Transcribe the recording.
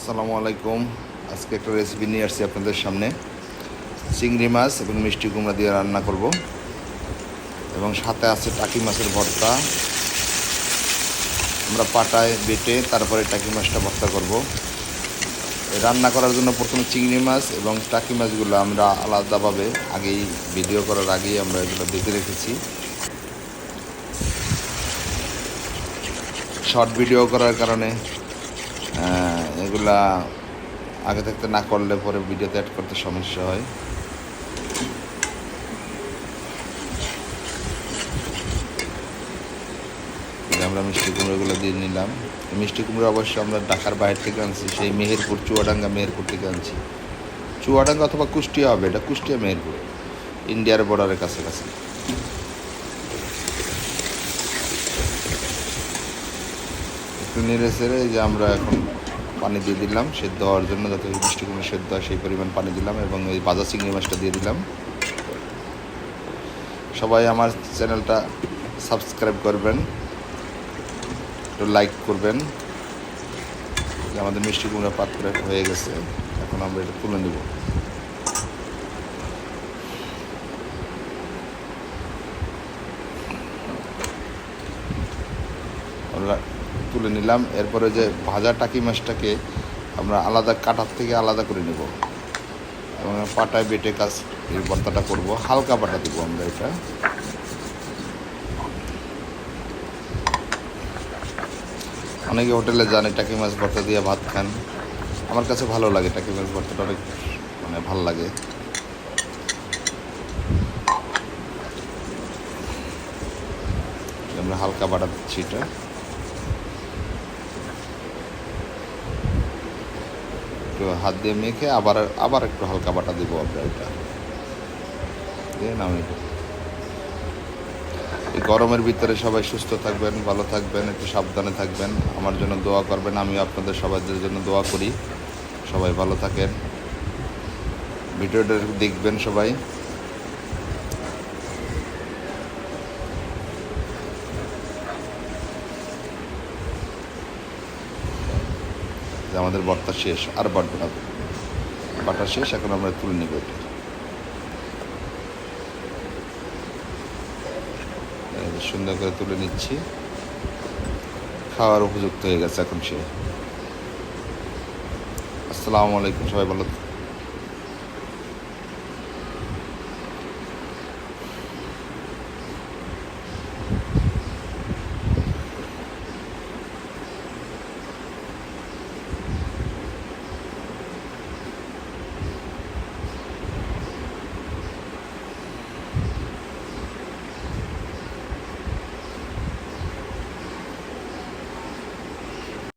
আসসালামু আলাইকুম। আজকে একটা রেসিপি নিয়ে আসছি আপনাদের সামনে। চিংড়ি মাছ এবং মিষ্টি কুমড়া দিয়ে রান্না করব এবং সাথে আছে টাকি মাছের ভর্তা। আমরা পাটায় বেটে তারপরে টাকি মাছটা ভর্তা করব। রান্না করার জন্য প্রথমে চিংড়ি মাছ এবং টাকি মাছগুলো আমরা আলাদাভাবে ভিডিও করার আগেই আমরা এগুলো বেঁধে রেখেছি। শর্ট ভিডিও করার কারণে এগুলা আগে থাকতে না করলে পরে ভিডিওতে অ্যাড করতে সমস্যা হয়। আমরা মিষ্টি কুমড়োগুলো দিয়ে নিলাম। মিষ্টি কুমড়ো অবশ্য আমরা ঢাকার বাইরে থেকে আনছি, সেই মেহেরপুর মেহেরপুর থেকে আনছি। চুয়াডাঙ্গা অথবা কুষ্টিয়া হবে, এটা কুষ্টিয়া মেহেরপুর, ইন্ডিয়ার বর্ডারের কাছাকাছি। একটু নেড়ে চেড়ে যে আমরা এখন পানি দিয়ে দিলাম সেদ্ধ হওয়ার জন্য, যাতে মিষ্টি কুমড়ো সেদ্ধ হয় সেই পরিমাণ পানি দিলাম এবং এই ভাজা চিংড়ি মাছটা দিয়ে দিলাম। সবাই আমার চ্যানেলটা সাবস্ক্রাইব করবেন, একটু লাইক করবেন। আমাদের মিষ্টি কুমড়া পাত্রে হয়ে গেছে, এখন আমরা এটা তুলে নেব। আমরা তুলে নিলাম। এরপরে যে ভাজা টাকি মাছটাকে আমরা আলাদা কাটার থেকে আলাদা করে নেব এবং পাটায় বেটে এই ভর্তাটা করব। হালকা পাটা দেবো আমরা এটা। অনেকে হোটেলে যান টাকি মাছ ভর্তা দিয়ে ভাত খান, আমার কাছে ভালো লাগে। টাকি মাছ ভর্তাটা অনেক ভালো লাগে। আমরা হালকা বাটা দিচ্ছি, এটা একটু হাত দিয়ে মেখে আবার একটু হালকা বাটা দেবো আমরা। এটা দিয়ে নামিয়ে দেবো। এই গরমের ভিতরে সবাই সুস্থ থাকবেন, ভালো থাকবেন, একটু সাবধানে থাকবেন। আমার জন্য দোয়া করবেন, আমিও আপনাদের সবাইদের জন্য দোয়া করি। সবাই ভালো থাকেন, ভিডিওটা দেখবেন সবাই। আমাদের ভর্তা শেষ, আর বাটবো না, বাটা শেষ। এখন আমরা তুলে নেব এটা। সুন্দর করে তুলে নিচ্ছি, খাওয়ার উপযুক্ত হয়ে গেছে এখন সে। আসসালামু আলাইকুম, সবাই ভালো থাকবেন।